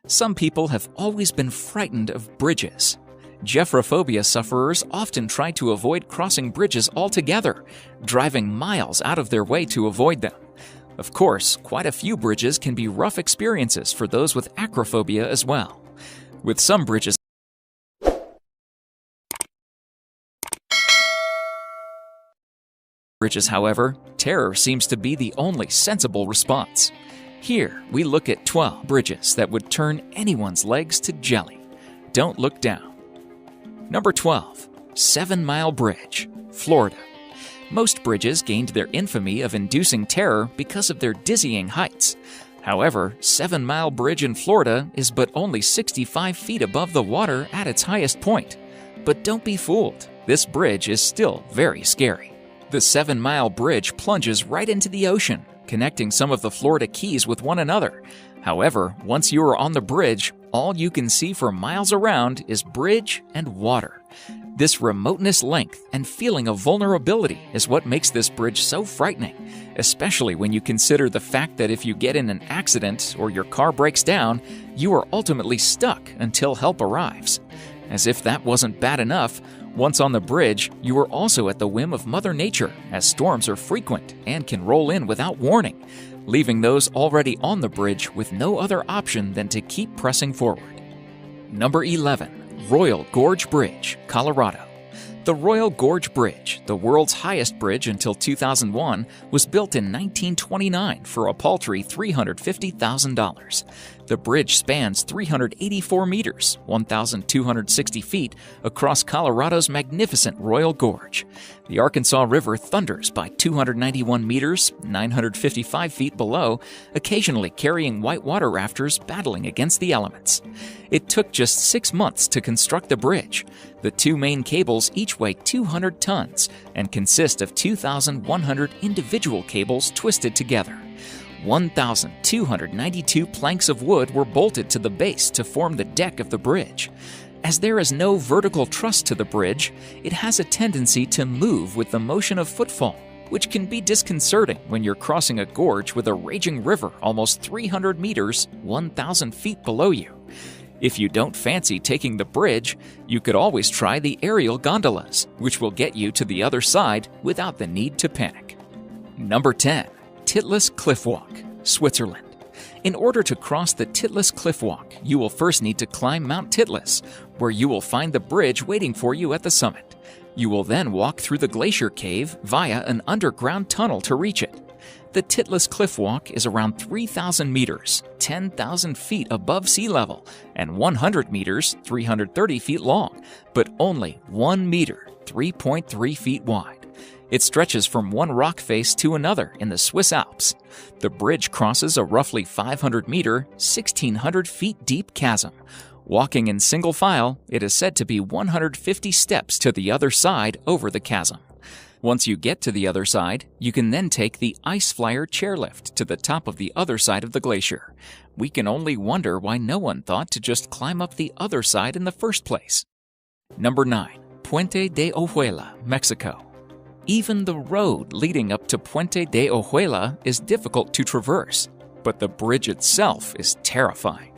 Some people have always been frightened of bridges. Gephrophobia sufferers often try to avoid crossing bridges altogether, driving miles out of their way to avoid them. Of course, quite a few bridges can be rough experiences for those with acrophobia as well. With some bridges, however, terror seems to be the only sensible response. Here, we look at 12 bridges that would turn anyone's legs to jelly. Don't look down. Number 12. 7 Mile Bridge, Florida. Most bridges gained their infamy of inducing terror because of their dizzying heights. However, 7 Mile Bridge in Florida is but only 65 feet above the water at its highest point. But don't be fooled, this bridge is still very scary. The 7 Mile Bridge plunges right into the ocean, connecting some of the Florida Keys with one another. However, once you are on the bridge, all you can see for miles around is bridge and water. This remoteness, length, and feeling of vulnerability is what makes this bridge so frightening, especially when you consider the fact that if you get in an accident or your car breaks down, you are ultimately stuck until help arrives. As if that wasn't bad enough, once on the bridge, you are also at the whim of Mother Nature, as storms are frequent and can roll in without warning, leaving those already on the bridge with no other option than to keep pressing forward. Number 11. Royal Gorge Bridge, Colorado. The Royal Gorge Bridge, the world's highest bridge until 2001, was built in 1929 for a paltry $350,000. The bridge spans 384 meters, 1,260 feet, across Colorado's magnificent Royal Gorge. The Arkansas River thunders by 291 meters, 955 feet below, occasionally carrying whitewater rafters battling against the elements. It took just 6 months to construct the bridge. The 2 main cables each weigh 200 tons and consist of 2,100 individual cables twisted together. 1,292 planks of wood were bolted to the base to form the deck of the bridge. As there is no vertical truss to the bridge, it has a tendency to move with the motion of footfall, which can be disconcerting when you're crossing a gorge with a raging river almost 300 meters, 1,000 feet below you. If you don't fancy taking the bridge, you could always try the aerial gondolas, which will get you to the other side without the need to panic. Number 10. Titlis Cliffwalk, Switzerland. In order to cross the Titlis Cliffwalk, you will first need to climb Mount Titlis, where you will find the bridge waiting for you at the summit. You will then walk through the glacier cave via an underground tunnel to reach it. The Titlis Cliffwalk is around 3,000 meters, 10,000 feet above sea level, and 100 meters, 330 feet long, but only 1 meter, 3.3 feet wide. It stretches from one rock face to another in the Swiss Alps. The bridge crosses a roughly 500-meter, 1,600 feet deep chasm. Walking in single file, it is said to be 150 steps to the other side over the chasm. Once you get to the other side, you can then take the Ice Flyer chairlift to the top of the other side of the glacier. We can only wonder why no one thought to just climb up the other side in the first place. Number 9. Puente de Ojuela, Mexico. Even the road leading up to Puente de Ojuela is difficult to traverse, but the bridge itself is terrifying.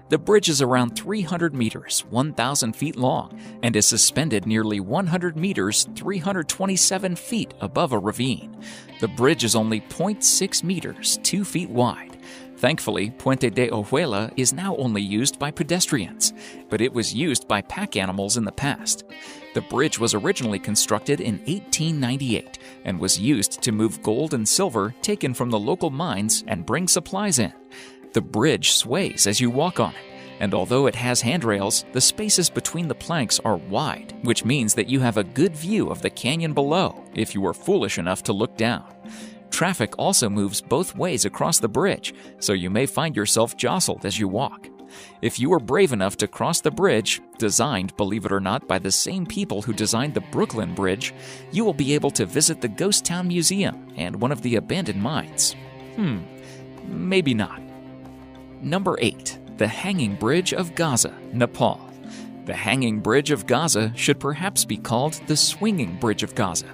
The bridge is around 300 meters, 1,000 feet long, and is suspended nearly 100 meters, 327 feet above a ravine. The bridge is only 0.6 meters, 2 feet wide. Thankfully, Puente de Ojuela is now only used by pedestrians, but it was used by pack animals in the past. The bridge was originally constructed in 1898 and was used to move gold and silver taken from the local mines and bring supplies in. The bridge sways as you walk on it, and although it has handrails, the spaces between the planks are wide, which means that you have a good view of the canyon below if you are foolish enough to look down. Traffic also moves both ways across the bridge, so you may find yourself jostled as you walk. If you are brave enough to cross the bridge, designed, believe it or not, by the same people who designed the Brooklyn Bridge, you will be able to visit the Ghost Town Museum and one of the abandoned mines. Maybe not. Number 8. The Hanging Bridge of Gaza, Nepal. The Hanging Bridge of Gaza should perhaps be called the Swinging Bridge of Gaza.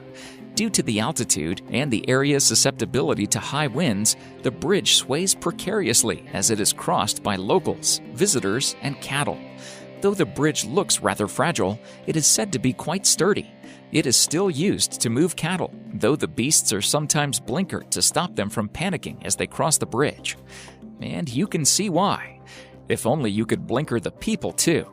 Due to the altitude and the area's susceptibility to high winds, the bridge sways precariously as it is crossed by locals, visitors, and cattle. Though the bridge looks rather fragile, it is said to be quite sturdy. It is still used to move cattle, though the beasts are sometimes blinkered to stop them from panicking as they cross the bridge. And you can see why. If only you could blinker the people too.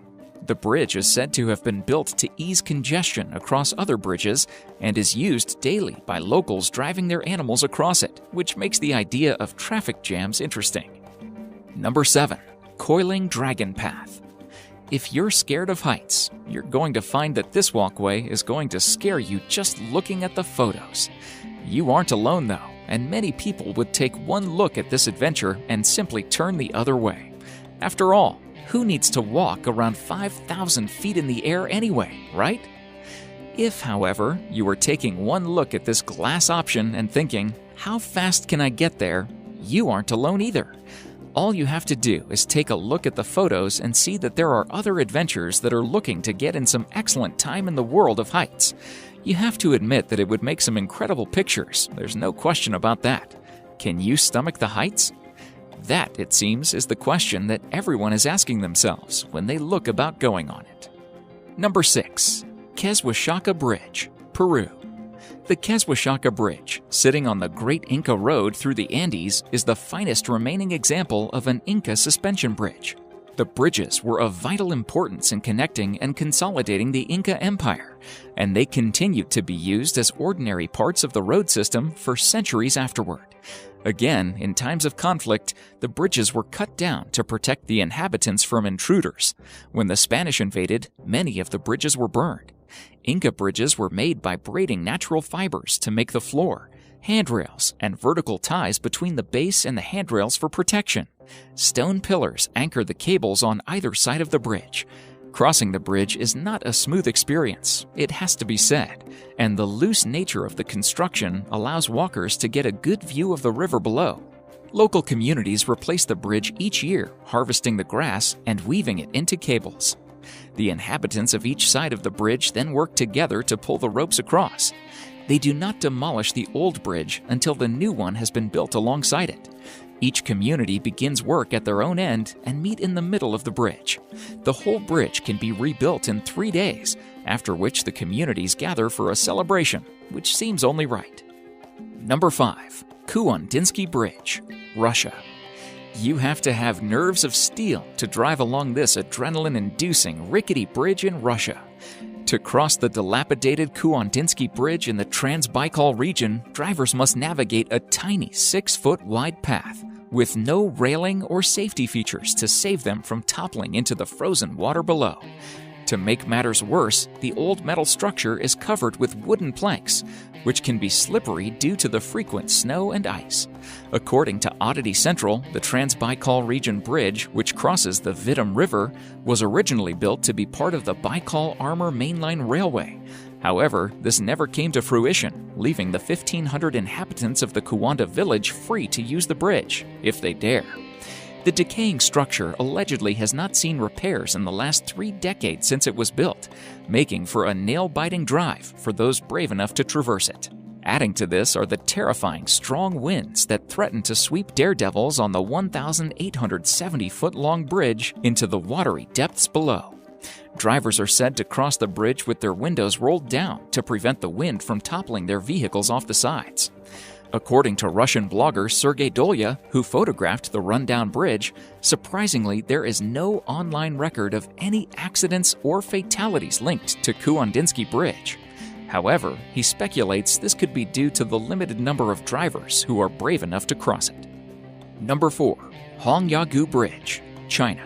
The bridge is said to have been built to ease congestion across other bridges and is used daily by locals driving their animals across it, which makes the idea of traffic jams interesting. Number 7. Coiling Dragon Path. If you're scared of heights, you're going to find that this walkway is going to scare you just looking at the photos. You aren't alone though, and many people would take one look at this adventure and simply turn the other way. After all, who needs to walk around 5,000 feet in the air anyway, right? If, however, you are taking one look at this glass option and thinking, how fast can I get there? You aren't alone either. All you have to do is take a look at the photos and see that there are other adventurers that are looking to get in some excellent time in the world of heights. You have to admit that it would make some incredible pictures, there's no question about that. Can you stomach the heights? That, it seems, is the question that everyone is asking themselves when they look about going on it. Number 6. Queswashaca Bridge, Peru. The Queswashaca Bridge, sitting on the Great Inca Road through the Andes, is the finest remaining example of an Inca suspension bridge. The bridges were of vital importance in connecting and consolidating the Inca Empire, and they continued to be used as ordinary parts of the road system for centuries afterward. Again, in times of conflict, the bridges were cut down to protect the inhabitants from intruders. When the Spanish invaded, many of the bridges were burned. Inca bridges were made by braiding natural fibers to make the floor, handrails, and vertical ties between the base and the handrails for protection. Stone pillars anchor the cables on either side of the bridge. Crossing the bridge is not a smooth experience, it has to be said, and the loose nature of the construction allows walkers to get a good view of the river below. Local communities replace the bridge each year, harvesting the grass and weaving it into cables. The inhabitants of each side of the bridge then work together to pull the ropes across. They do not demolish the old bridge until the new one has been built alongside it. Each community begins work at their own end and meet in the middle of the bridge. The whole bridge can be rebuilt in 3 days, after which the communities gather for a celebration, which seems only right. Number 5. Kuyundinsky Bridge, Russia. You have to have nerves of steel to drive along this adrenaline-inducing, rickety bridge in Russia. To cross the dilapidated Kuyundinsky Bridge in the Trans-Baikal region, drivers must navigate a tiny 6-foot-wide path with no railing or safety features to save them from toppling into the frozen water below. To make matters worse, the old metal structure is covered with wooden planks, which can be slippery due to the frequent snow and ice. According to Oddity Central, the Trans-Baikal Region Bridge, which crosses the Vidym River, was originally built to be part of the Baikal-Amur Mainline Railway. However, this never came to fruition, leaving the 1,500 inhabitants of the Kuyunda village free to use the bridge, if they dare. The decaying structure allegedly has not seen repairs in the last 3 decades since it was built, making for a nail-biting drive for those brave enough to traverse it. Adding to this are the terrifying strong winds that threaten to sweep daredevils on the 1,870-foot-long bridge into the watery depths below. Drivers are said to cross the bridge with their windows rolled down to prevent the wind from toppling their vehicles off the sides. According to Russian blogger Sergei Dolya, who photographed the rundown bridge, surprisingly, there is no online record of any accidents or fatalities linked to Kuyundinsky Bridge. However, he speculates this could be due to the limited number of drivers who are brave enough to cross it. Number 4. Hongyagu Bridge, China.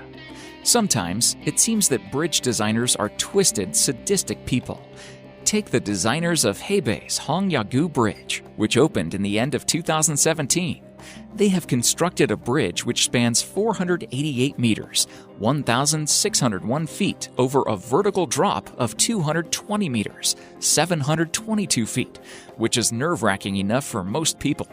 Sometimes, it seems that bridge designers are twisted, sadistic people. Take the designers of Hebei's Hongyagu Bridge, which opened in the end of 2017. They have constructed a bridge which spans 488 meters, 1,601 feet, over a vertical drop of 220 meters, 722 feet, which is nerve-wracking enough for most people.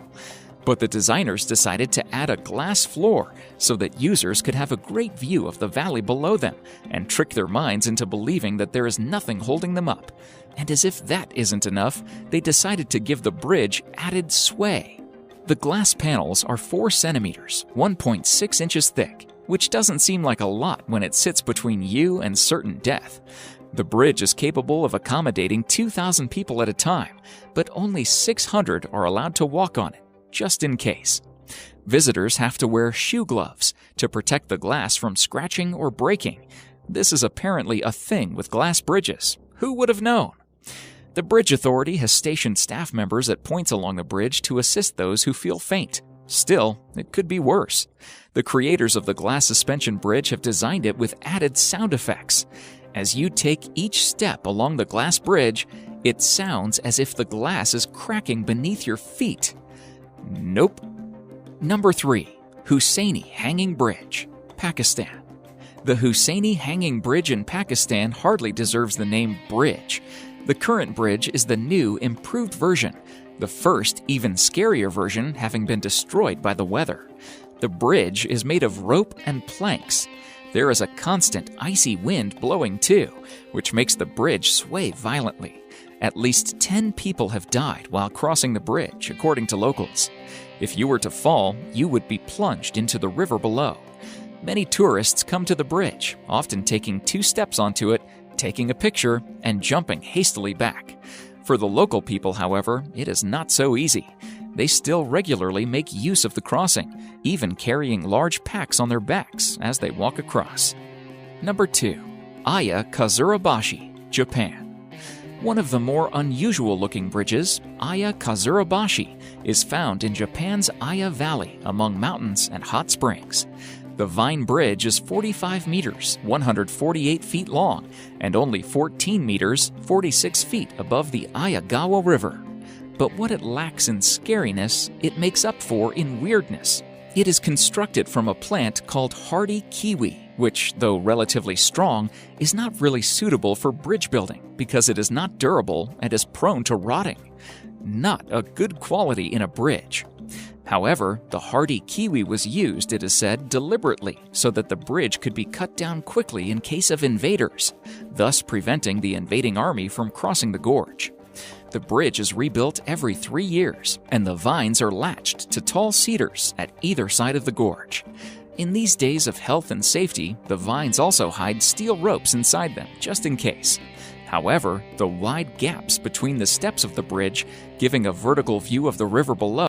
But the designers decided to add a glass floor so that users could have a great view of the valley below them and trick their minds into believing that there is nothing holding them up. And as if that isn't enough, they decided to give the bridge added sway. The glass panels are 4 centimeters, 1.6 inches thick, which doesn't seem like a lot when it sits between you and certain death. The bridge is capable of accommodating 2,000 people at a time, but only 600 are allowed to walk on it, just in case. Visitors have to wear shoe gloves to protect the glass from scratching or breaking. This is apparently a thing with glass bridges. Who would have known? The Bridge Authority has stationed staff members at points along the bridge to assist those who feel faint. Still, it could be worse. The creators of the glass suspension bridge have designed it with added sound effects. As you take each step along the glass bridge, it sounds as if the glass is cracking beneath your feet. Nope. Number 3. Hussaini Hanging Bridge, Pakistan. The Hussaini Hanging Bridge in Pakistan hardly deserves the name bridge. The current bridge is the new, improved version, the first, even scarier version having been destroyed by the weather. The bridge is made of rope and planks. There is a constant icy wind blowing too, which makes the bridge sway violently. At least 10 people have died while crossing the bridge, according to locals. If you were to fall, you would be plunged into the river below. Many tourists come to the bridge, often taking 2 steps onto it, taking a picture, and jumping hastily back. For the local people, however, it is not so easy. They still regularly make use of the crossing, even carrying large packs on their backs as they walk across. Number 2. Aya Kazurabashi, Japan. One of the more unusual-looking bridges, Aya Kazurabashi, is found in Japan's Aya Valley among mountains and hot springs. The Vine Bridge is 45 meters, 148 feet long, and only 14 meters, 46 feet above the Ayagawa River. But what it lacks in scariness, it makes up for in weirdness. It is constructed from a plant called hardy kiwi, which, though relatively strong, is not really suitable for bridge building because it is not durable and is prone to rotting. Not a good quality in a bridge. However, the hardy kiwi was used, it is said, deliberately so that the bridge could be cut down quickly in case of invaders, thus preventing the invading army from crossing the gorge. The bridge is rebuilt every 3 years, and the vines are latched to tall cedars at either side of the gorge. In these days of health and safety, the vines also hide steel ropes inside them, just in case. However, the wide gaps between the steps of the bridge, giving a vertical view of the river below,